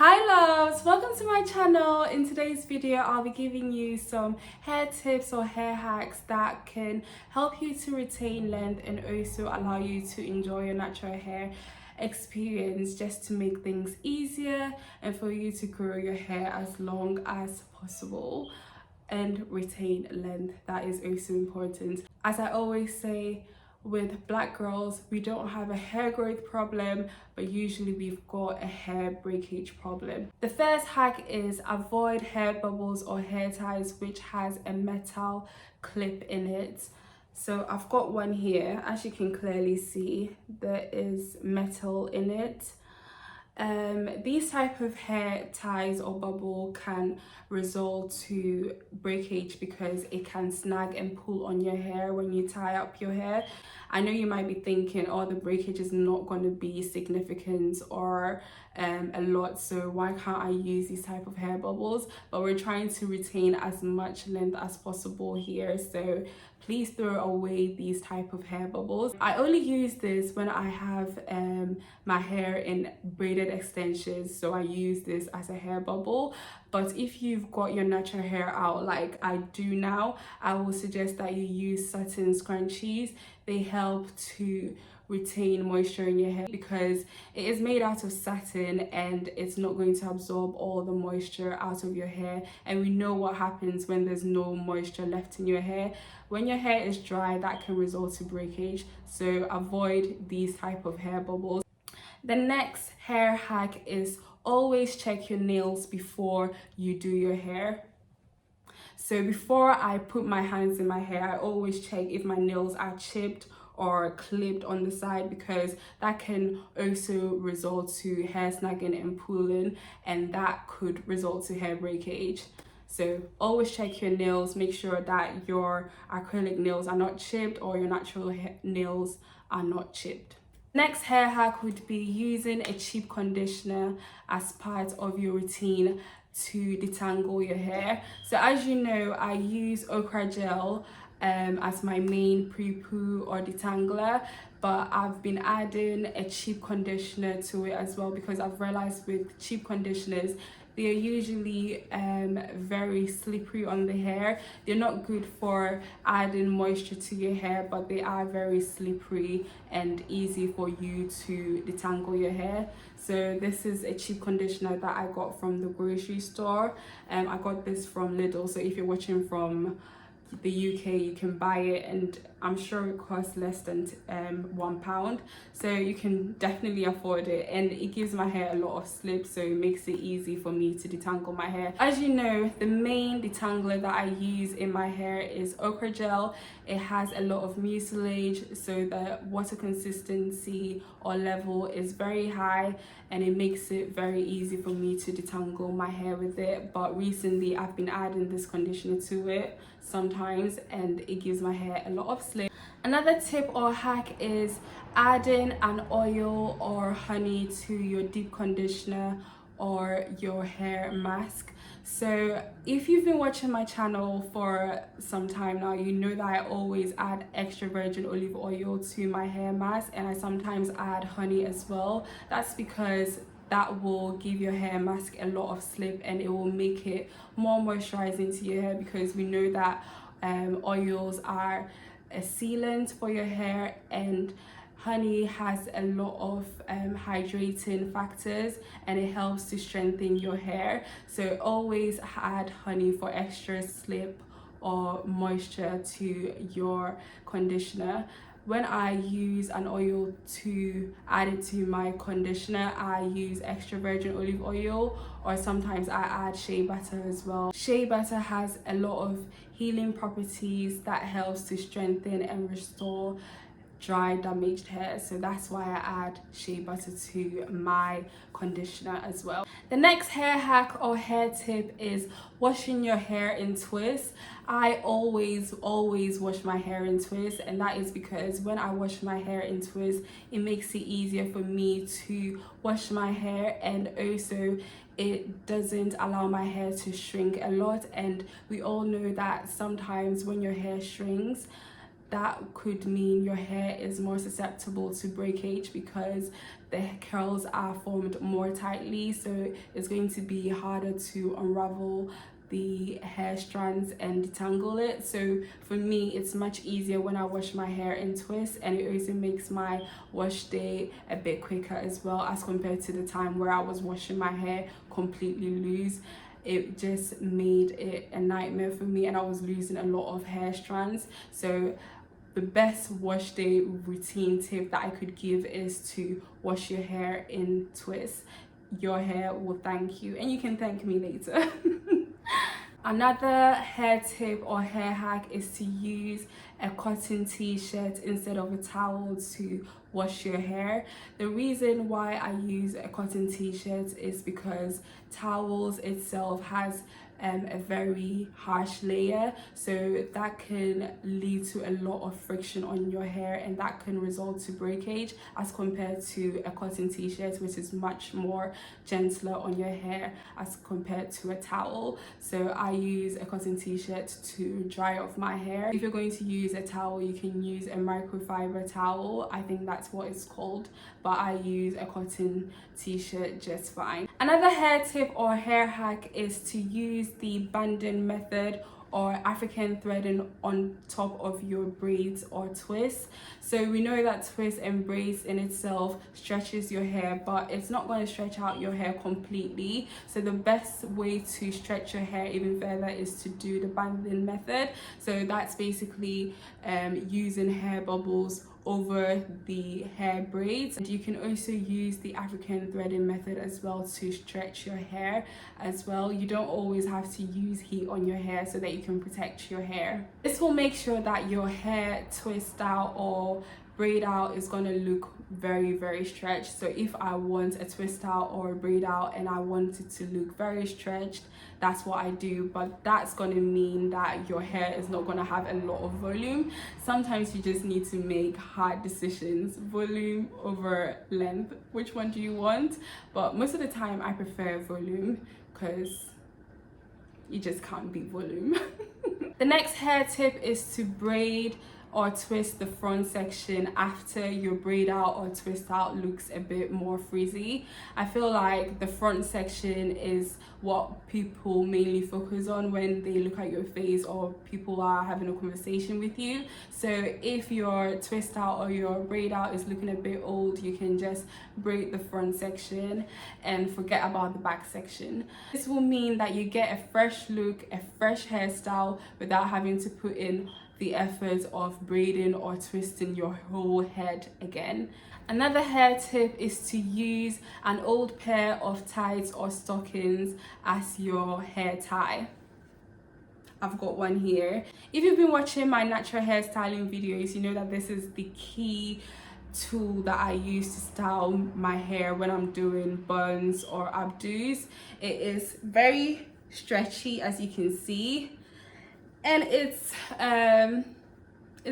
Hi loves, welcome to my channel. In today's video I'll be giving you some hair tips or hair hacks that can help you to retain length and also allow you to enjoy your natural hair experience, just to make things easier and for you to grow your hair as long as possible and retain length. That is also important. As I always say, with black girls, we don't have a hair growth problem, but usually we've got a hair breakage problem. The first hack is avoid hair bubbles or hair ties which has a metal clip in it. So I've got one here. As you can clearly see, there is metal in it. These type of hair ties or bubble can result to breakage because it can snag and pull on your hair when you tie up your hair. I know you might be thinking, oh, the breakage is not going to be significant or a lot, so why can't I use these type of hair bubbles? But we're trying to retain as much length as possible here, so please throw away these type of hair bubbles. I only use this when I have my hair in braided extensions, so I use this as a hair bubble. But if you've got your natural hair out like I do now, I will suggest that you use satin scrunchies. They help to retain moisture in your hair because it is made out of satin and it's not going to absorb all the moisture out of your hair, and we know what happens when there's no moisture left in your hair. When your hair is dry, that can result to breakage, so avoid these type of hair bubbles. The next hair hack is always check your nails before you do your hair. So before I put my hands in my hair, I always check if my nails are chipped or clipped on the side, because that can also result to hair snagging and pulling, and that could result to hair breakage. So always check your nails, make sure that your acrylic nails are not chipped or your natural nails are not chipped. Next hair hack would be using a cheap conditioner as part of your routine to detangle your hair. So as you know, I use okra gel as my main pre-poo or detangler, but I've been adding a cheap conditioner to it as well, because I've realized with cheap conditioners, they are usually very slippery on the hair. They're not good for adding moisture to your hair, but they are very slippery and easy for you to detangle your hair. So this is a cheap conditioner that I got from the grocery store. I got this from Lidl, so if you're watching from the UK, you can buy it, and I'm sure it costs less than £1, so you can definitely afford it, and it gives my hair a lot of slip, so it makes it easy for me to detangle my hair. As you know, the main detangler that I use in my hair is okra gel. It has a lot of mucilage, so the water consistency or level is very high, and it makes it very easy for me to detangle my hair with it. But recently I've been adding this conditioner to it sometimes, and it gives my hair a lot of slip. Another tip or hack is adding an oil or honey to your deep conditioner or your hair mask. So if you've been watching my channel for some time now, you know that I always add extra virgin olive oil to my hair mask, and I sometimes add honey as well. That's because that will give your hair mask a lot of slip, and it will make it more moisturizing to your hair, because we know that oils are a sealant for your hair, and honey has a lot of hydrating factors, and it helps to strengthen your hair. So always add honey for extra slip or moisture to your conditioner. When I use an oil to add it to my conditioner, I use extra virgin olive oil, or sometimes I add shea butter as well. Shea butter has a lot of healing properties that helps to strengthen and restore dry, damaged hair, so that's why I add shea butter to my conditioner as well. The next hair hack or hair tip is washing your hair in twists. I always wash my hair in twists, and that is because when I wash my hair in twists, it makes it easier for me to wash my hair, and also it doesn't allow my hair to shrink a lot. And we all know that sometimes when your hair shrinks, that could mean your hair is more susceptible to breakage because the curls are formed more tightly, so it's going to be harder to unravel the hair strands and detangle it. So for me, it's much easier when I wash my hair in twists, and it also makes my wash day a bit quicker as well as compared to the time where I was washing my hair completely loose. It just made it a nightmare for me, and I was losing a lot of hair strands. So the best wash day routine tip that I could give is to wash your hair in twists. Your hair will thank you, and you can thank me later. Another hair tip or hair hack is to use a cotton t-shirt instead of a towel to wash your hair. The reason why I use a cotton t-shirt is because towels itself has a very harsh layer, so that can lead to a lot of friction on your hair, and that can result to breakage as compared to a cotton t-shirt, which is much more gentler on your hair as compared to a towel. So I use a cotton t-shirt to dry off my hair. If you're going to use a towel, you can use a microfiber towel, I think that's what it's called, but I use a cotton t-shirt just fine. Another hair tip or hair hack is to use the banding method or African threading on top of your braids or twists. So we know that twists and braids in itself stretches your hair, but it's not going to stretch out your hair completely. So the best way to stretch your hair even further is to do the banding method. So that's basically using hair bubbles over the hair braids. And you can also use the African threading method as well to stretch your hair as well. You don't always have to use heat on your hair so that you can protect your hair. This will make sure that your hair twist out or braid out is going to look very stretched. So if I want a twist out or a braid out and I want it to look very stretched, that's what I do. But that's going to mean that your hair is not going to have a lot of volume. Sometimes you just need to make hard decisions, volume over length. Which one do you want? But most of the time I prefer volume because you just can't beat volume. The next hair tip is to braid or twist the front section after your braid out or twist out looks a bit more frizzy. I feel like the front section is what people mainly focus on when they look at your face or people are having a conversation with you. So if your twist out or your braid out is looking a bit old, you can just braid the front section and forget about the back section. This will mean that you get a fresh look, a fresh hairstyle without having to put in the effort of braiding or twisting your whole head again. Another hair tip is to use an old pair of tights or stockings as your hair tie. I've got one here. If you've been watching my natural hairstyling videos, you know that this is the key tool that I use to style my hair when I'm doing buns or updos. It is very stretchy, as you can see, and it's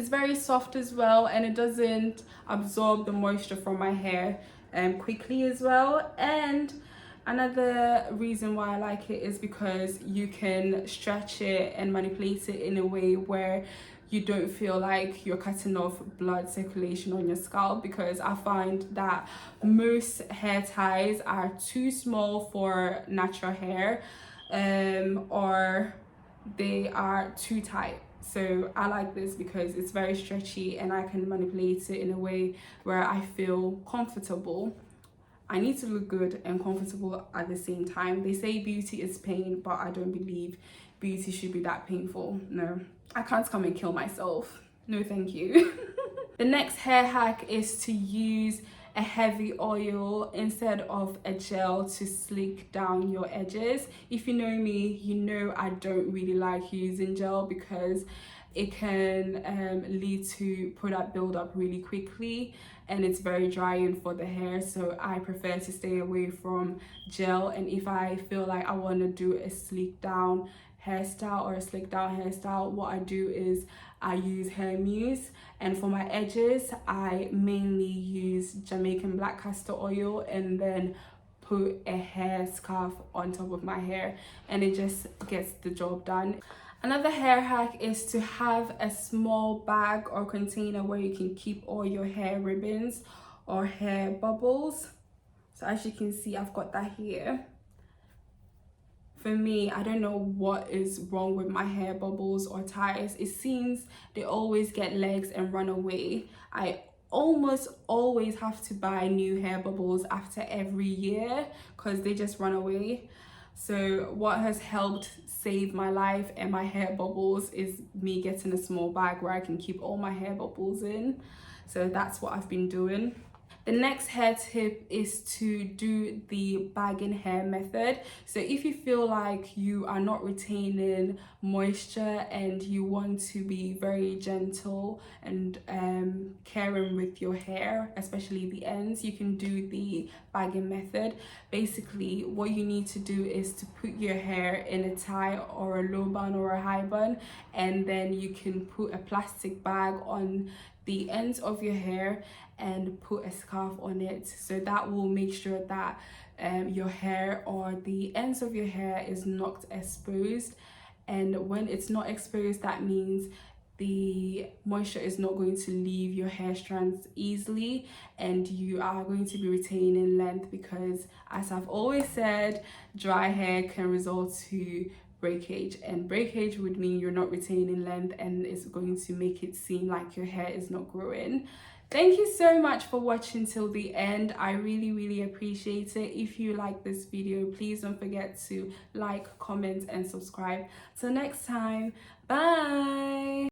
very soft as well, and it doesn't absorb the moisture from my hair quickly as well. And another reason why I like it is because you can stretch it and manipulate it in a way where you don't feel like you're cutting off blood circulation on your scalp, because I find that most hair ties are too small for natural hair or they are too tight. So I like this because it's very stretchy and I can manipulate it in a way where I feel comfortable. I need to look good and comfortable at the same time. They say beauty is pain, but I don't believe beauty should be that painful. No, I can't come and kill myself. No, thank you. The next hair hack is to use a heavy oil instead of a gel to slick down your edges. If you know me, you know I don't really like using gel because it can lead to product buildup really quickly, and it's very drying for the hair. So I prefer to stay away from gel. And if I feel like I want to do a sleek down hairstyle or a slick down hairstyle, what I do is I use hair mousse, and for my edges I mainly use Jamaican black castor oil and then put a hair scarf on top of my hair, and it just gets the job done. Another hair hack is to have a small bag or container where you can keep all your hair ribbons or hair bubbles. So as you can see, I've got that here. For me, I don't know what is wrong with my hair bubbles or ties. It seems they always get legs and run away. I almost always have to buy new hair bubbles after every year because they just run away. So what has helped save my life and my hair bubbles is me getting a small bag where I can keep all my hair bubbles in. So that's what I've been doing. The next hair tip is to do the bagging hair method. So if you feel like you are not retaining moisture and you want to be very gentle and caring with your hair, especially the ends, you can do the bagging method. Basically, what you need to do is to put your hair in a tie or a low bun or a high bun, and then you can put a plastic bag on the ends of your hair and put a scarf on it. So that will make sure that your hair or the ends of your hair is not exposed. And when it's not exposed, that means the moisture is not going to leave your hair strands easily, and you are going to be retaining length, because as I've always said, dry hair can result to breakage, and breakage would mean you're not retaining length, and it's going to make it seem like your hair is not growing. Thank you so much for watching till the end. I really appreciate it. If you like this video, please don't forget to like, comment and subscribe. Till next time, bye.